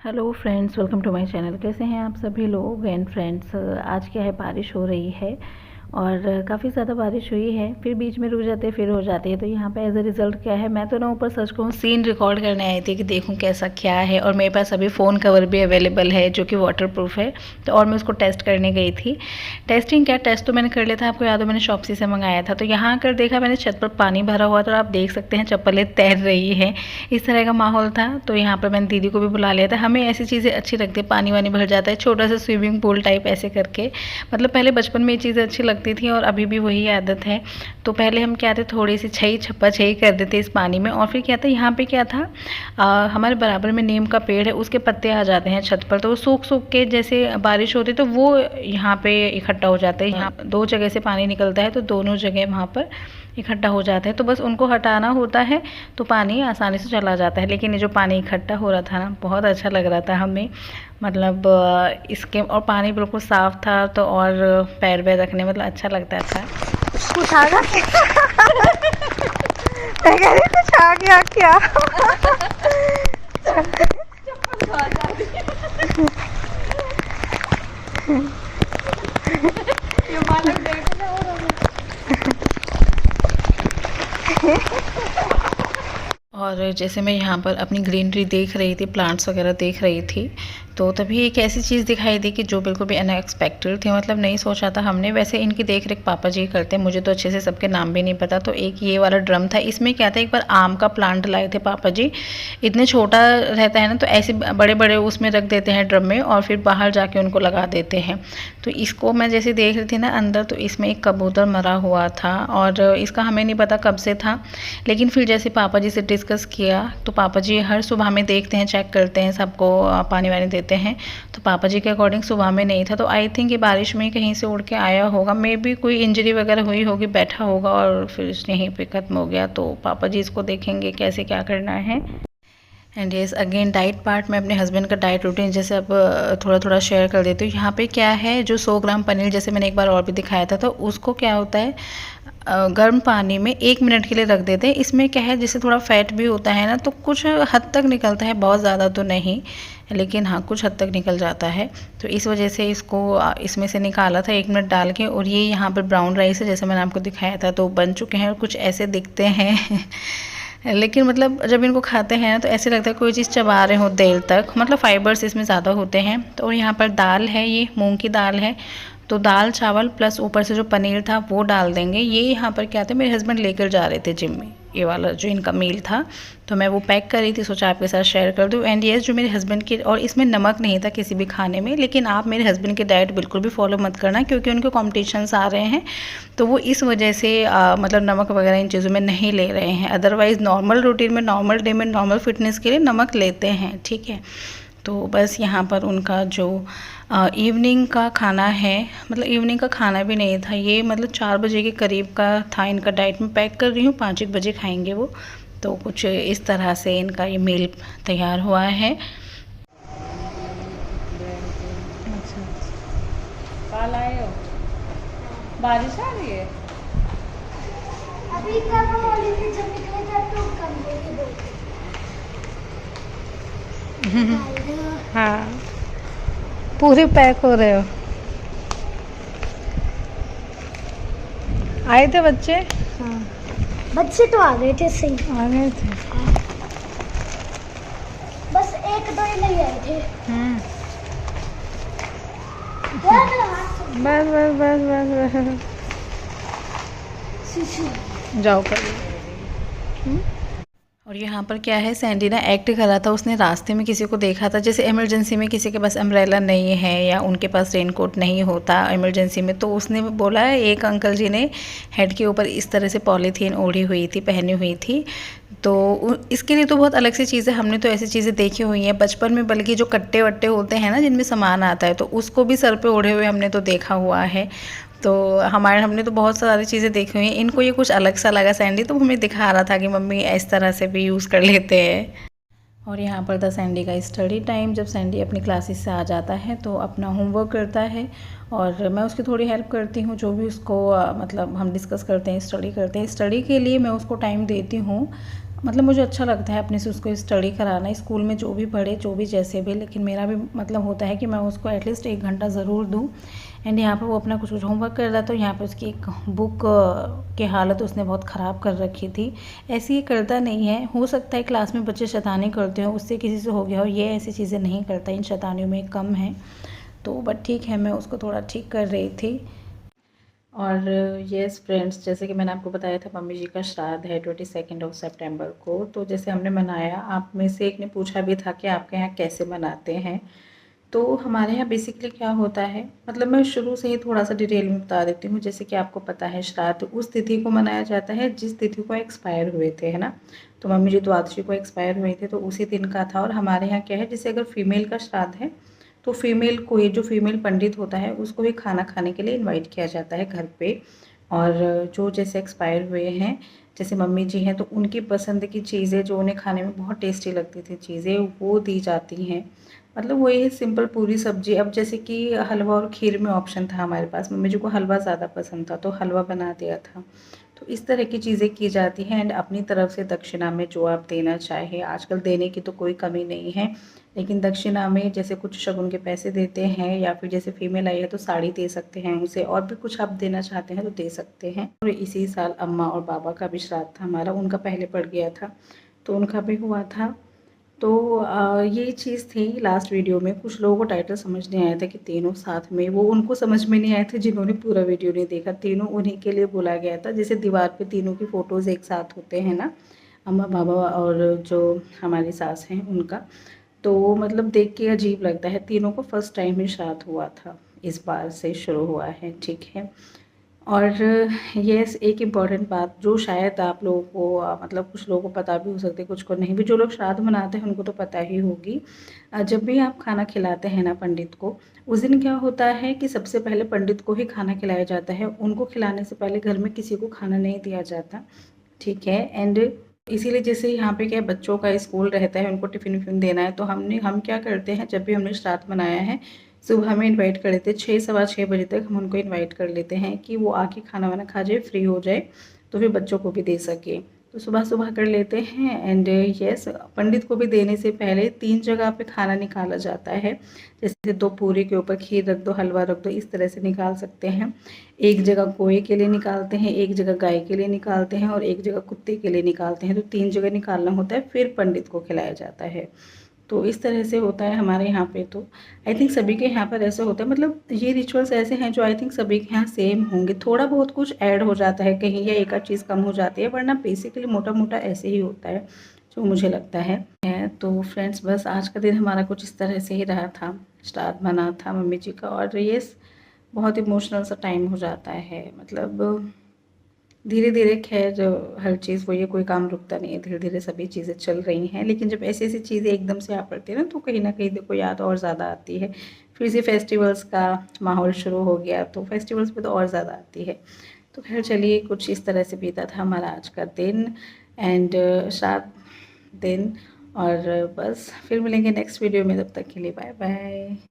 Hello friends, welcome to my channel. कैसे हैं आप सभी लोग। एंड फ्रेंड्स, आज क्या है, बारिश हो रही है और काफ़ी ज़्यादा बारिश हुई है, फिर बीच में रुक जाती है, फिर हो जाती है। तो यहाँ पे एज अ रिज़ल्ट क्या है, मैं तो ना ऊपर सच कहूँ सीन रिकॉर्ड करने आई थी कि देखूँ कैसा क्या है। और मेरे पास अभी फ़ोन कवर भी अवेलेबल है जो कि वाटरप्रूफ है। तो और मैं उसको टेस्ट करने गई थी। टेस्टिंग क्या, टेस्ट तो मैंने कर लिया था, आपको याद हो मैंने शॉप्सी से मंगाया था। तो यहाँ आकर देखा मैंने, छत पर पानी भरा हुआ था और आप देख सकते हैं चप्पलें तैर रही हैं, इस तरह का माहौल था। तो यहाँ पर मैंने दीदी को भी बुला लिया था। हमें ऐसी चीज़ें अच्छी लगती है, पानी वानी भर जाता है, छोटा सा स्विमिंग पूल टाइप ऐसे करके। मतलब पहले बचपन में ये चीज़ें अच्छी लगती थी और अभी भी वही आदत है। तो पहले हम क्या थे, थोड़ी सी छई छप्पा छई कर देते इस पानी में। और फिर क्या था, यहाँ पे क्या था, हमारे बराबर में नीम का पेड़ है, उसके पत्ते आ जाते हैं छत पर। तो वो सूख सूख के जैसे बारिश होती तो वो यहाँ पे इकट्ठा हो जाता है। यहाँ दो जगह से पानी निकलता है तो दोनों जगह वहाँ पर इकट्ठा हो जाता है। तो बस उनको हटाना होता है तो पानी आसानी से चला जाता है। लेकिन ये जो पानी इकट्ठा हो रहा था ना, बहुत अच्छा लग रहा था हमें। मतलब इसके, और पानी बिल्कुल साफ़ था तो और पैर वैर रखने मतलब अच्छा लगता था। कुछ आ गया मैं कह रही कुछ आ गया क्या ये बालक देखो ना और जैसे मैं यहाँ पर अपनी ग्रीनरी देख रही थी, प्लांट्स वगैरह देख रही थी, तो तभी एक ऐसी चीज़ दिखाई दी कि जो बिल्कुल भी अनएक्सपेक्टेड थी। मतलब नहीं सोचा था हमने। वैसे इनकी देख रेख पापा जी करते हैं, मुझे तो अच्छे से सबके नाम भी नहीं पता। तो एक ये वाला ड्रम था, इसमें क्या था, एक बार आम का प्लांट लाए थे पापा जी। इतने छोटा रहता है ना, तो ऐसे बड़े बड़े उसमें रख देते हैं ड्रम में और फिर बाहर जाके उनको लगा देते हैं। तो इसको मैं जैसे देख रही थी ना अंदर, तो इसमें एक कबूतर मरा हुआ था और इसका हमें नहीं पता कब से था। लेकिन फिर जैसे पापा जी से डिस्कस किया तो पापा जी हर सुबह में देखते हैं, चेक करते हैं, सबको पानी वानी देते हैं। तो पापा जी के अकॉर्डिंग सुबह में नहीं था। तो आई थिंक ये बारिश में कहीं से उड़ के आया होगा, मे बी कोई इंजरी वगैरह हुई होगी, बैठा होगा और फिर यहीं पे ख़त्म हो गया। तो पापा जी इसको देखेंगे कैसे क्या करना है। And yes, again diet part में अपने हस्बैंड का डाइट रूटीन जैसे अब थोड़ा थोड़ा शेयर कर देती हूँ। यहाँ पे क्या है, जो 100 ग्राम पनीर जैसे मैंने एक बार और भी दिखाया था, तो उसको क्या होता है, गर्म पानी में 1 मिनट के लिए रख देते हैं। इसमें क्या है, जैसे थोड़ा फैट भी होता है ना, तो कुछ हद तक निकलता है, बहुत ज़्यादा तो नहीं, लेकिन हाँ कुछ हद तक निकल जाता है। तो इस वजह से इसको इसमें से निकाला था 1 मिनट डाल के। और ये यहाँ पर ब्राउन राइस है, जैसे मैंने आपको दिखाया था, तो बन चुके हैं और कुछ ऐसे दिखते हैं लेकिन मतलब जब इनको खाते हैं तो ऐसे लगता है कोई चीज़ चबा रहे हो देर तक। मतलब फाइबर्स इसमें ज़्यादा होते हैं। तो और यहाँ पर दाल है, ये मूंग की दाल है। तो दाल चावल प्लस ऊपर से जो पनीर था वो डाल देंगे। ये यहाँ पर क्या था, मेरे हस्बैंड लेकर जा रहे थे जिम में, ये वाला जो इनका मील था, तो मैं वो पैक कर रही थी, सोचा आपके साथ शेयर कर दूँ। एंड येस, जो मेरे हस्बैंड की, और इसमें नमक नहीं था किसी भी खाने में। लेकिन आप मेरे हस्बैंड की डाइट बिल्कुल भी फॉलो मत करना, क्योंकि उनके कॉम्पिटिशन्स आ रहे हैं, तो वो इस वजह से मतलब नमक वगैरह इन चीज़ों में नहीं ले रहे हैं। अदरवाइज़ नॉर्मल रूटीन में, नॉर्मल डे में, नॉर्मल फिटनेस के लिए नमक लेते हैं, ठीक है। तो बस यहाँ पर उनका जो इवनिंग का खाना है, मतलब इवनिंग का खाना भी नहीं था ये, मतलब 4 बजे के करीब का था इनका। डाइट में पैक कर रही हूँ, 5-1 बजे खाएंगे वो। तो कुछ इस तरह से इनका ये मील तैयार हुआ है। अच्छा, कल आए हो, बारिश आ रही है अभी तक होली से जब निकले थे तो कमरे के दो हाँ, पूरे पैक हो रहे हो। आए थे बच्चे? हाँ, बच्चे तो आ गए थे, सही आ गए थे। बस 1-2 ही नहीं आए थे। यार मेरा हाथ बस बस बस बस बस शिशु। जाओ कर। और यहाँ पर क्या है, सैंडी ना एक्ट कर रहा था। उसने रास्ते में किसी को देखा था, जैसे इमरजेंसी में किसी के पास अम्ब्रेला नहीं है या उनके पास रेनकोट नहीं होता इमरजेंसी में, तो उसने बोला, एक अंकल जी ने हेड के ऊपर इस तरह से पॉलीथीन ओढ़ी हुई थी, पहनी हुई थी। तो इसके लिए तो बहुत अलग सी चीज़ें, हमने तो ऐसी चीज़ें देखी हुई हैं बचपन में। बल्कि जो कट्टे वट्टे होते हैं ना, जिनमें सामान आता है, तो उसको भी सर पे ओढ़े हुए हमने तो देखा हुआ है। तो हमने तो बहुत सारी चीज़ें देखी हुई हैं। इनको ये कुछ अलग सा लगा सैंडी, तो हमें दिखा रहा था कि मम्मी इस तरह से भी यूज़ कर लेते हैं। और यहाँ पर था सैंडी का स्टडी टाइम। जब सैंडी अपनी क्लासेस से आ जाता है तो अपना होमवर्क करता है और मैं उसकी थोड़ी हेल्प करती हूँ। जो भी उसको मतलब हम डिस्कस करते हैं, स्टडी करते हैं, स्टडी के लिए मैं उसको टाइम देती हूँ। मतलब मुझे अच्छा लगता है अपने से उसको स्टडी कराना, स्कूल में जो भी पढ़े, जो भी जैसे भी, लेकिन मेरा भी मतलब होता है कि मैं उसको एटलीस्ट 1 घंटा ज़रूर दूँ। एंड यहाँ पर वो अपना कुछ कुछ होमवर्क कर रहा था, तो यहाँ पर उसकी एक बुक की हालत उसने बहुत ख़राब कर रखी थी। ऐसे ये करता नहीं है, हो सकता है क्लास में बच्चे शैतानी करते हो, उससे किसी से हो गया हो, ये ऐसी चीज़ें नहीं करता, इन शैतानियों में कम है। तो बट ठीक है, मैं उसको थोड़ा ठीक कर रही थी। और यस फ्रेंड्स, जैसे कि मैंने आपको बताया था मम्मी जी का श्राद्ध है 22 सितंबर को। तो जैसे हमने मनाया, आप में से एक ने पूछा भी था कि आपके यहाँ कैसे मनाते हैं। तो हमारे यहाँ बेसिकली क्या होता है, मतलब मैं शुरू से ही थोड़ा सा डिटेल में बता देती हूँ। जैसे कि आपको पता है, श्राद्ध उस तिथि को मनाया जाता है जिस तिथि को एक्सपायर हुए थे, है ना। तो मम्मी जी द्वादशी को एक्सपायर हुए थे, तो उसी दिन का था। और हमारे यहाँ क्या है, जैसे अगर फीमेल का श्राद्ध है तो फीमेल को, ये जो फीमेल पंडित होता है उसको भी खाना खाने के लिए इनवाइट किया जाता है घर पे। और जो जैसे एक्सपायर हुए हैं, जैसे मम्मी जी हैं, तो उनकी पसंद की चीज़ें जो उन्हें खाने में बहुत टेस्टी लगती थी चीज़ें, वो दी जाती हैं। मतलब वही सिंपल पूरी सब्जी। अब जैसे कि हलवा और खीर में ऑप्शन था हमारे पास, मम्मी जी को हलवा ज़्यादा पसंद था तो हलवा बना दिया था। तो इस तरह की चीज़ें की जाती हैं। एंड अपनी तरफ से दक्षिणा में जो आप देना चाहें, आजकल देने की तो कोई कमी नहीं है, लेकिन दक्षिणा में जैसे कुछ शगुन के पैसे देते हैं, या फिर जैसे फीमेल आई है तो साड़ी दे सकते हैं उसे, और भी कुछ आप देना चाहते हैं तो दे सकते हैं। और इसी साल अम्मा और बाबा का भी श्राद्ध था हमारा, उनका पहले पड़ गया था तो उनका भी हुआ था। तो ये चीज़ थी लास्ट वीडियो में। कुछ लोगों को टाइटल समझ नहीं आया था कि तीनों साथ में, वो उनको समझ में नहीं आए थे जिन्होंने पूरा वीडियो नहीं देखा। तीनों उन्हीं के लिए बोला गया था, जैसे दीवार पे तीनों की फ़ोटोज़ एक साथ होते हैं ना, अम्मा बाबा और जो हमारी सास हैं उनका। तो मतलब देख के अजीब लगता है। तीनों को फर्स्ट टाइम ही श्राद्ध हुआ था, इस बार से शुरू हुआ है, ठीक है। और यस, एक इम्पॉर्टेंट बात जो शायद आप लोगों को मतलब कुछ लोगों को पता भी हो सकती है, कुछ को नहीं भी। जो लोग श्राद्ध मनाते हैं उनको तो पता ही होगी। जब भी आप खाना खिलाते हैं ना पंडित को, उस दिन क्या होता है कि सबसे पहले पंडित को ही खाना खिलाया जाता है। उनको खिलाने से पहले घर में किसी को खाना नहीं दिया जाता, ठीक है। एंड इसीलिए जैसे यहाँ पे क्या, बच्चों का स्कूल रहता है, उनको टिफ़िन विफ़िन देना है, तो हम क्या करते हैं, जब भी हमने श्राद्ध मनाया है, सुबह में इनवाइट कर लेते हैं 6 सवा 6 बजे तक। हम उनको इनवाइट कर लेते हैं कि वो आके खाना वाना खा जाए, फ्री हो जाए, तो फिर बच्चों को भी दे सके। तो सुबह सुबह कर लेते हैं। एंड यस, पंडित को भी देने से पहले 3 जगह पे खाना निकाला जाता है। जैसे 2 पूरी के ऊपर खीर रख दो, हलवा रख दो, इस तरह से निकाल सकते हैं। एक जगह कोए के लिए निकालते हैं, एक जगह गाय के लिए निकालते हैं, और एक जगह कुत्ते के लिए निकालते हैं। तो 3 जगह निकालना होता है, फिर पंडित को खिलाया जाता है। तो इस तरह से होता है हमारे यहाँ पे। तो आई थिंक सभी के यहाँ पर ऐसा होता है। मतलब ये रिचुअल्स ऐसे हैं जो आई थिंक सभी के यहाँ सेम होंगे। थोड़ा बहुत कुछ ऐड हो जाता है कहीं, या एक आध चीज़ कम हो जाती है, वरना बेसिकली मोटा मोटा ऐसे ही होता है जो मुझे लगता है। तो फ्रेंड्स, बस आज का दिन हमारा कुछ इस तरह से ही रहा था। श्राद्ध मना था मम्मी जी का, और ये बहुत इमोशनल सा टाइम हो जाता है। मतलब धीरे धीरे खैर हर चीज़, वो ये कोई काम रुकता नहीं है, धीरे धीरे सभी चीज़ें चल रही हैं। लेकिन जब ऐसी ऐसी चीज़ें एकदम से आ पड़ती है ना, तो कहीं ना कहीं देखो याद और ज़्यादा आती है। फिर से फेस्टिवल्स का माहौल शुरू हो गया, तो फेस्टिवल्स पे तो और ज़्यादा आती है। तो खैर चलिए, कुछ इस तरह से बीता था हमारा आज का दिन, एंड श्राद्ध दिन। और बस फिर मिलेंगे नेक्स्ट वीडियो में, तब तक के लिए बाय बाय।